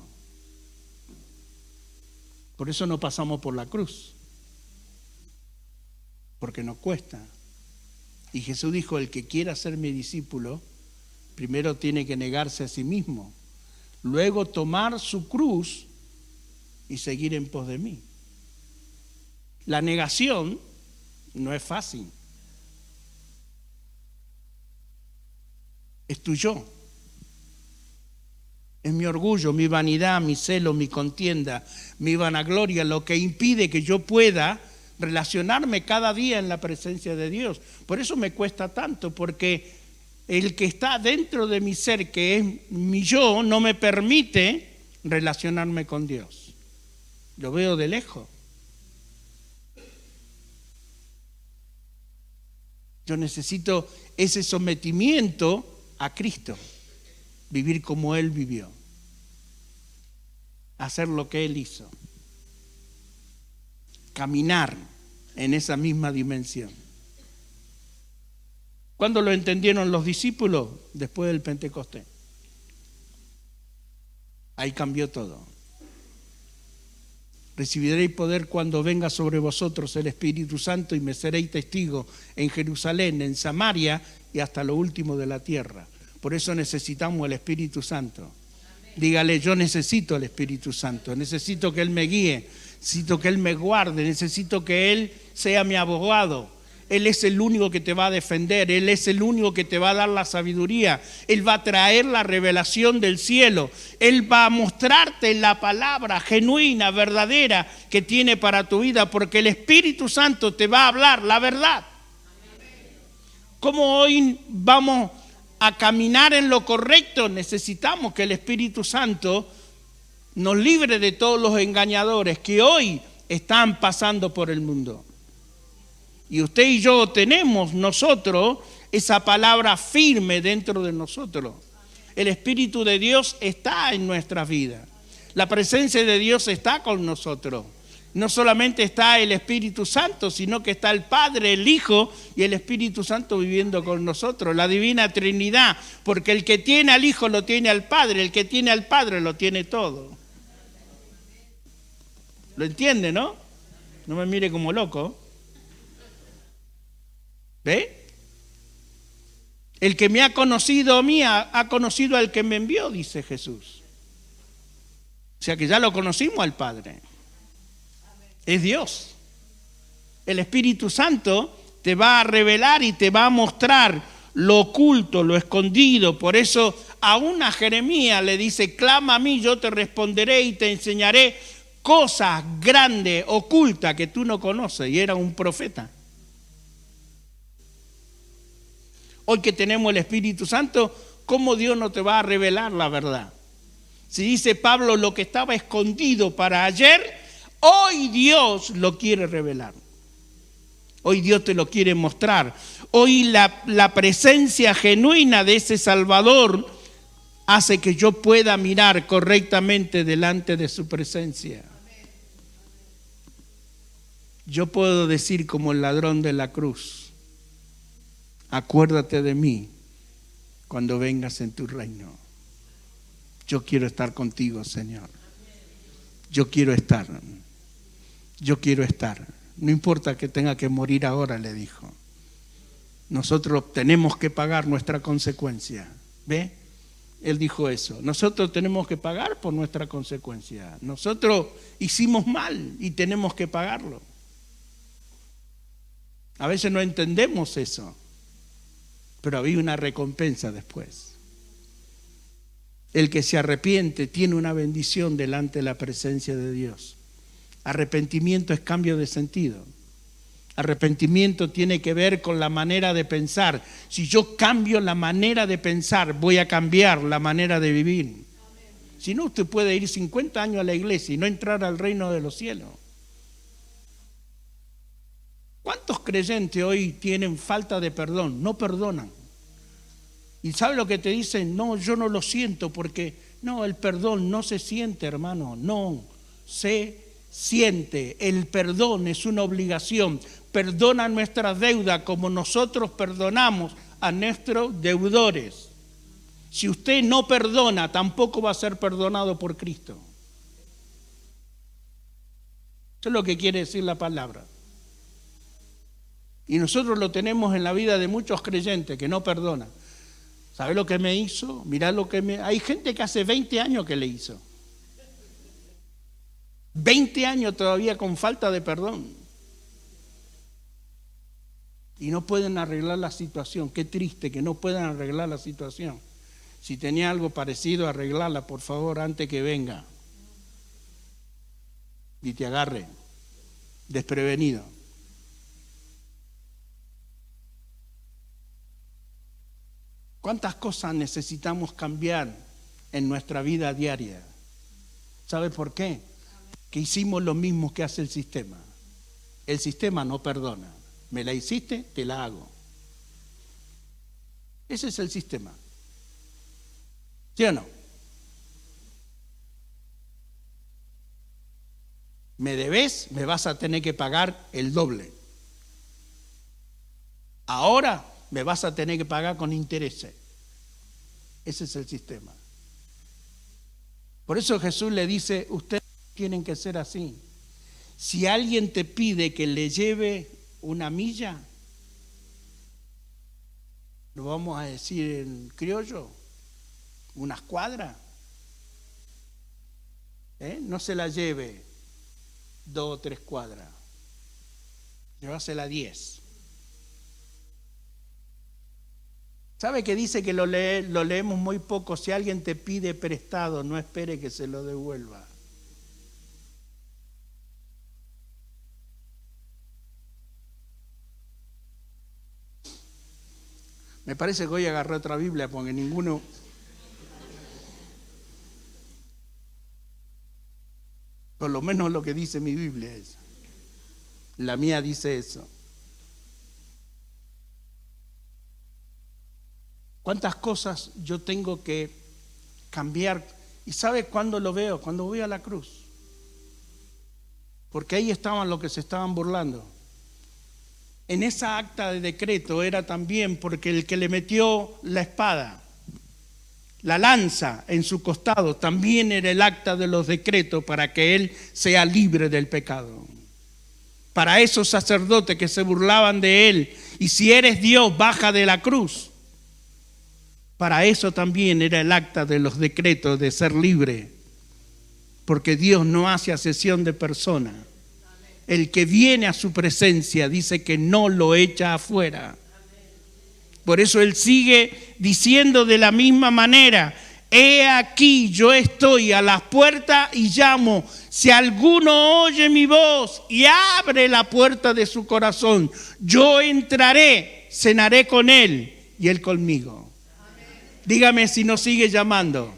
S1: Por eso no pasamos por la cruz, porque nos cuesta. Y Jesús dijo, el que quiera ser mi discípulo, primero tiene que negarse a sí mismo, luego tomar su cruz y seguir en pos de mí. La negación no es fácil. Es tu yo. Es mi orgullo, mi vanidad, mi celo, mi contienda, mi vanagloria, lo que impide que yo pueda relacionarme cada día en la presencia de Dios. Por eso me cuesta tanto, porque el que está dentro de mi ser, que es mi yo, no me permite relacionarme con Dios. Lo veo de lejos. Yo necesito ese sometimiento a Cristo, vivir como Él vivió, hacer lo que Él hizo, caminar en esa misma dimensión. ¿Cuándo lo entendieron los discípulos? Después del Pentecostés. Ahí cambió todo. Recibiréis poder cuando venga sobre vosotros el Espíritu Santo y me seréis testigos en Jerusalén, en Samaria y hasta lo último de la tierra. Por eso necesitamos el Espíritu Santo. Dígale, yo necesito al Espíritu Santo, necesito que Él me guíe, necesito que Él me guarde, necesito que Él sea mi abogado. Él es el único que te va a defender, Él es el único que te va a dar la sabiduría, Él va a traer la revelación del cielo, Él va a mostrarte la palabra genuina, verdadera que tiene para tu vida, porque el Espíritu Santo te va a hablar la verdad. ¿Cómo hoy vamos a caminar en lo correcto? Necesitamos que el Espíritu Santo nos libre de todos los engañadores que hoy están pasando por el mundo. Y usted y yo tenemos nosotros esa palabra firme dentro de nosotros. El Espíritu de Dios está en nuestras vidas. La presencia de Dios está con nosotros. No solamente está el Espíritu Santo, sino que está el Padre, el Hijo y el Espíritu Santo viviendo con nosotros. La Divina Trinidad, porque el que tiene al Hijo lo tiene al Padre, el que tiene al Padre lo tiene todo. ¿Lo entiende, no? No me mire como loco. ¿Ve? El que me ha conocido a mí ha conocido al que me envió, dice Jesús. O sea que ya lo conocimos al Padre. Es Dios. El Espíritu Santo te va a revelar y te va a mostrar lo oculto, lo escondido. Por eso aún a Jeremías le dice, clama a mí, yo te responderé y te enseñaré cosas grandes, ocultas que tú no conoces. Y era un profeta. Hoy que tenemos el Espíritu Santo, ¿cómo Dios no te va a revelar la verdad? Si dice Pablo, lo que estaba escondido para ayer, hoy Dios lo quiere revelar. Hoy Dios te lo quiere mostrar. Hoy la presencia genuina de ese Salvador hace que yo pueda mirar correctamente delante de su presencia. Yo puedo decir como el ladrón de la cruz, acuérdate de mí cuando vengas en tu reino. Yo quiero estar contigo, Señor. Yo quiero estar. Yo quiero estar. No importa que tenga que morir ahora, le dijo. Nosotros tenemos que pagar nuestra consecuencia. ¿Ve? Él dijo eso. Nosotros tenemos que pagar por nuestra consecuencia. Nosotros hicimos mal y tenemos que pagarlo. A veces no entendemos eso. Pero había una recompensa después. El que se arrepiente tiene una bendición delante de la presencia de Dios. Arrepentimiento es cambio de sentido. Arrepentimiento tiene que ver con la manera de pensar. Si yo cambio la manera de pensar, voy a cambiar la manera de vivir. Si no, usted puede ir 50 años a la iglesia y no entrar al reino de los cielos. ¿Cuántos creyentes hoy tienen falta de perdón? No perdonan. ¿Y sabe lo que te dicen? No, yo no lo siento porque... No, el perdón no se siente, hermano. No, se siente. El perdón es una obligación. Perdona nuestras deudas como nosotros perdonamos a nuestros deudores. Si usted no perdona, tampoco va a ser perdonado por Cristo. Eso es lo que quiere decir la palabra. Y nosotros lo tenemos en la vida de muchos creyentes que no perdonan. ¿Sabe lo que me hizo? Mirá lo que me... Hay gente que hace 20 años que le hizo. 20 años todavía con falta de perdón. Y no pueden arreglar la situación. Qué triste que no puedan arreglar la situación. Si tenía algo parecido, arreglarla, por favor, antes que venga. Y te agarre desprevenido. ¿Cuántas cosas necesitamos cambiar en nuestra vida diaria? ¿Sabe por qué? Que hicimos lo mismo que hace el sistema. El sistema no perdona. Me la hiciste, te la hago. Ese es el sistema. ¿Sí o no? Me debes, me vas a tener que pagar el doble. Ahora me vas a tener que pagar con intereses. Ese es el sistema. Por eso Jesús le dice, ustedes tienen que ser así. Si alguien te pide que le lleve una milla, lo vamos a decir en criollo, unas cuadras, No se la lleve 2 o 3 cuadras, llévasela 10. ¿Sabe que dice que lo leemos muy poco? Si alguien te pide prestado, no espere que se lo devuelva. Me parece que hoy agarré otra Biblia porque ninguno... Por lo menos lo que dice mi Biblia es. La mía dice eso. ¿Cuántas cosas yo tengo que cambiar? ¿Y sabe cuándo lo veo? Cuando voy a la cruz. Porque ahí estaban los que se estaban burlando. En esa acta de decreto era también porque el que le metió la espada, la lanza en su costado, también era el acta de los decretos para que él sea libre del pecado. Para esos sacerdotes que se burlaban de él, y si eres Dios, baja de la cruz. Para eso también era el acta de los decretos de ser libre, porque Dios no hace acepción de persona. El que viene a su presencia dice que no lo echa afuera. Por eso él sigue diciendo de la misma manera: he aquí, yo estoy a las puertas y llamo. Si alguno oye mi voz y abre la puerta de su corazón, yo entraré, cenaré con él y él conmigo. Dígame si no sigue llamando.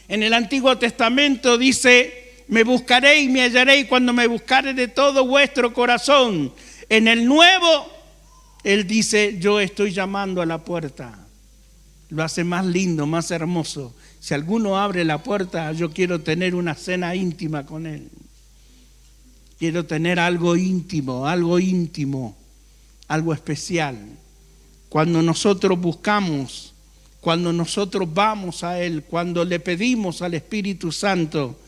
S1: En el Antiguo Testamento dice: me buscaré y me hallaré cuando me buscaré de todo vuestro corazón. En el Nuevo, él dice: yo estoy llamando a la puerta. Lo hace más lindo, más hermoso. Si alguno abre la puerta, yo quiero tener una cena íntima con él. Quiero tener algo íntimo, algo especial. Cuando nosotros buscamos, cuando nosotros vamos a él, cuando le pedimos al Espíritu Santo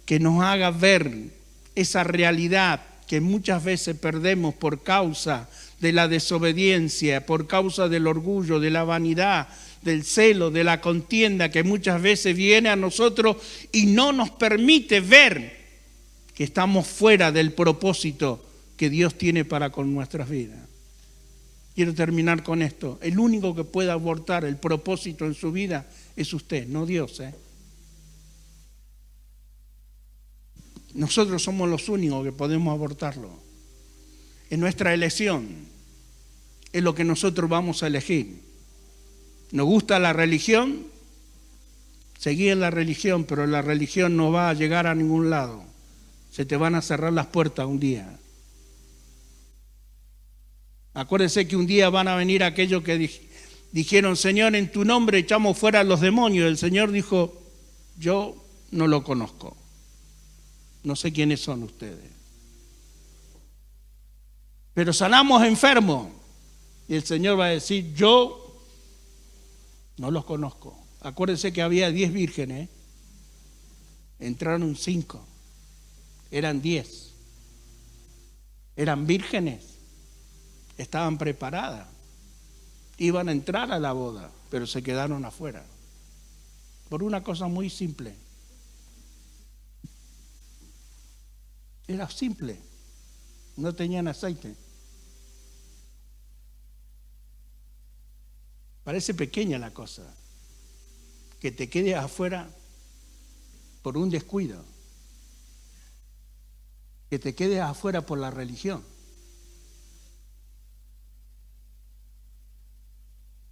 S1: que nos haga ver esa realidad que muchas veces perdemos por causa de la desobediencia, por causa del orgullo, de la vanidad, del celo, de la contienda que muchas veces viene a nosotros y no nos permite ver que estamos fuera del propósito que Dios tiene para con nuestras vidas. Quiero terminar con esto. El único que puede abortar el propósito en su vida es usted, no Dios. Nosotros somos los únicos que podemos abortarlo. Es nuestra elección. Es lo que nosotros vamos a elegir. ¿Nos gusta la religión? Seguí en la religión, pero la religión no va a llegar a ningún lado. Se te van a cerrar las puertas un día. Acuérdense que un día van a venir aquellos que dijeron: Señor, en tu nombre echamos fuera a los demonios. El Señor dijo: yo no lo conozco. No sé quiénes son ustedes. Pero sanamos enfermos. Y el Señor va a decir: yo no los conozco. Acuérdense que había 10 vírgenes. Entraron 5. Eran 10. Eran vírgenes. Estaban preparadas. Iban a entrar a la boda, pero se quedaron afuera. Por una cosa muy simple. Era simple. No tenían aceite. Parece pequeña la cosa. Que te quedes afuera por un descuido. Que te quedes afuera por la religión.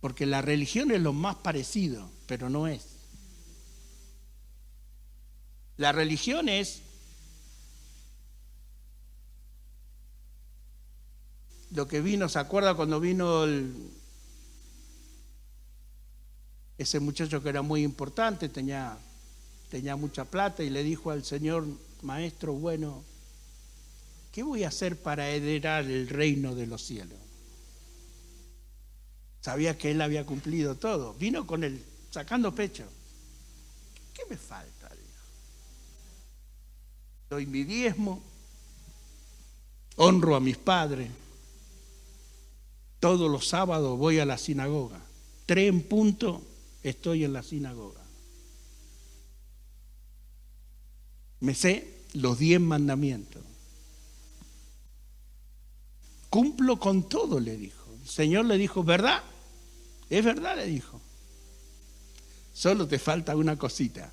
S1: Porque la religión es lo más parecido, pero no es. La religión es lo que vino, ¿se acuerda cuando vino ese muchacho que era muy importante, tenía mucha plata y le dijo al Señor: Maestro bueno, ¿qué voy a hacer para heredar el reino de los cielos? Sabía que él había cumplido todo. Vino con él sacando pecho. ¿Qué me falta? Doy mi diezmo, honro a mis padres. Todos los sábados voy a la sinagoga. 3 en punto estoy en la sinagoga. Me sé los 10 mandamientos. Cumplo con todo, le dijo. El Señor le dijo, ¿verdad? Es verdad, le dijo. Solo te falta una cosita.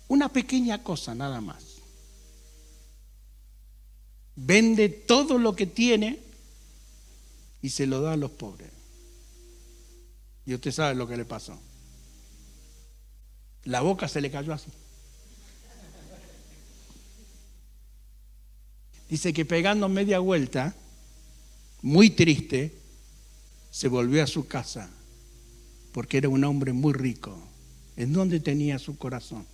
S1: Una pequeña cosa nada más. Vende todo lo que tiene y se lo da a los pobres. Y usted sabe lo que le pasó. La boca se le cayó así. Dice que pegando media vuelta, muy triste, se volvió a su casa, porque era un hombre muy rico. ¿En dónde tenía su corazón?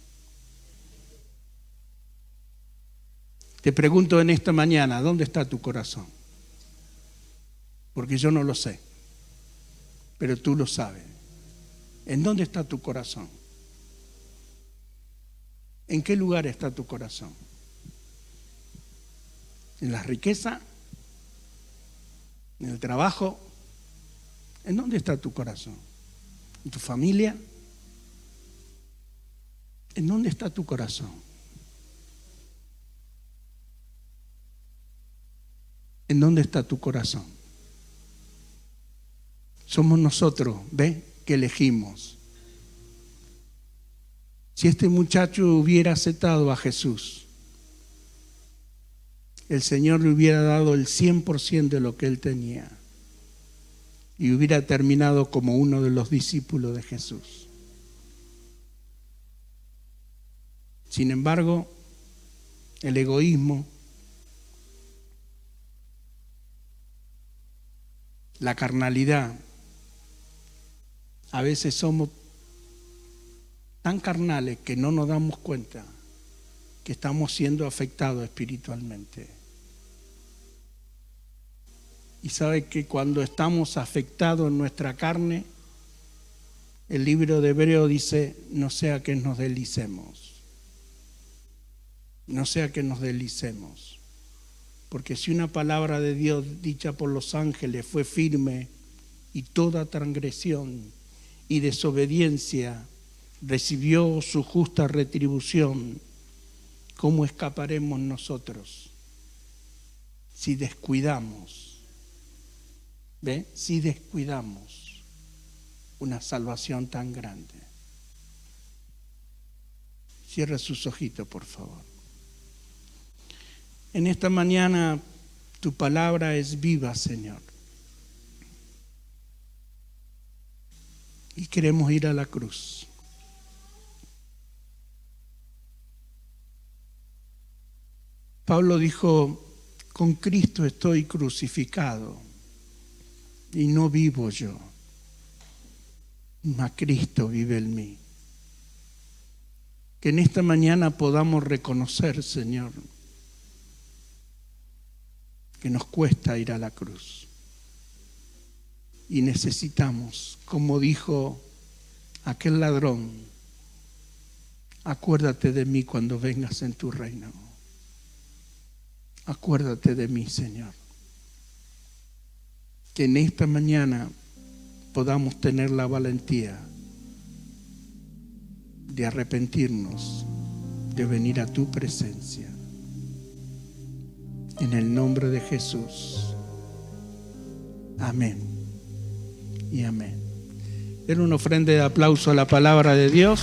S1: Te pregunto en esta mañana, ¿dónde está tu corazón? Porque yo no lo sé, pero tú lo sabes. ¿En dónde está tu corazón? ¿En qué lugar está tu corazón? ¿En la riqueza? ¿En el trabajo? ¿En dónde está tu corazón? ¿En tu familia? ¿En dónde está tu corazón? ¿En dónde está tu corazón? Somos nosotros, ¿ves? Que elegimos. Si este muchacho hubiera aceptado a Jesús, el Señor le hubiera dado el 100% de lo que él tenía y hubiera terminado como uno de los discípulos de Jesús. Sin embargo, el egoísmo, la carnalidad, a veces somos tan carnales que no nos damos cuenta que estamos siendo afectados espiritualmente. Y sabe que cuando estamos afectados en nuestra carne, el libro de Hebreos dice, no sea que nos deslicemos. No sea que nos deslicemos. Porque si una palabra de Dios dicha por los ángeles fue firme y toda transgresión y desobediencia recibió su justa retribución, ¿cómo escaparemos nosotros si descuidamos? ¿Ve? Si descuidamos una salvación tan grande. Cierra sus ojitos, por favor. En esta mañana tu palabra es viva, Señor. Y queremos ir a la cruz. Pablo dijo, con Cristo estoy crucificado. Y no vivo yo, mas Cristo vive en mí. Que en esta mañana podamos reconocer, Señor, que nos cuesta ir a la cruz. Y necesitamos, como dijo aquel ladrón, acuérdate de mí cuando vengas en tu reino. Acuérdate de mí, Señor. Que en esta mañana podamos tener la valentía de arrepentirnos, de venir a tu presencia. En el nombre de Jesús. Amén y amén. Den una ofrenda de aplauso a la palabra de Dios.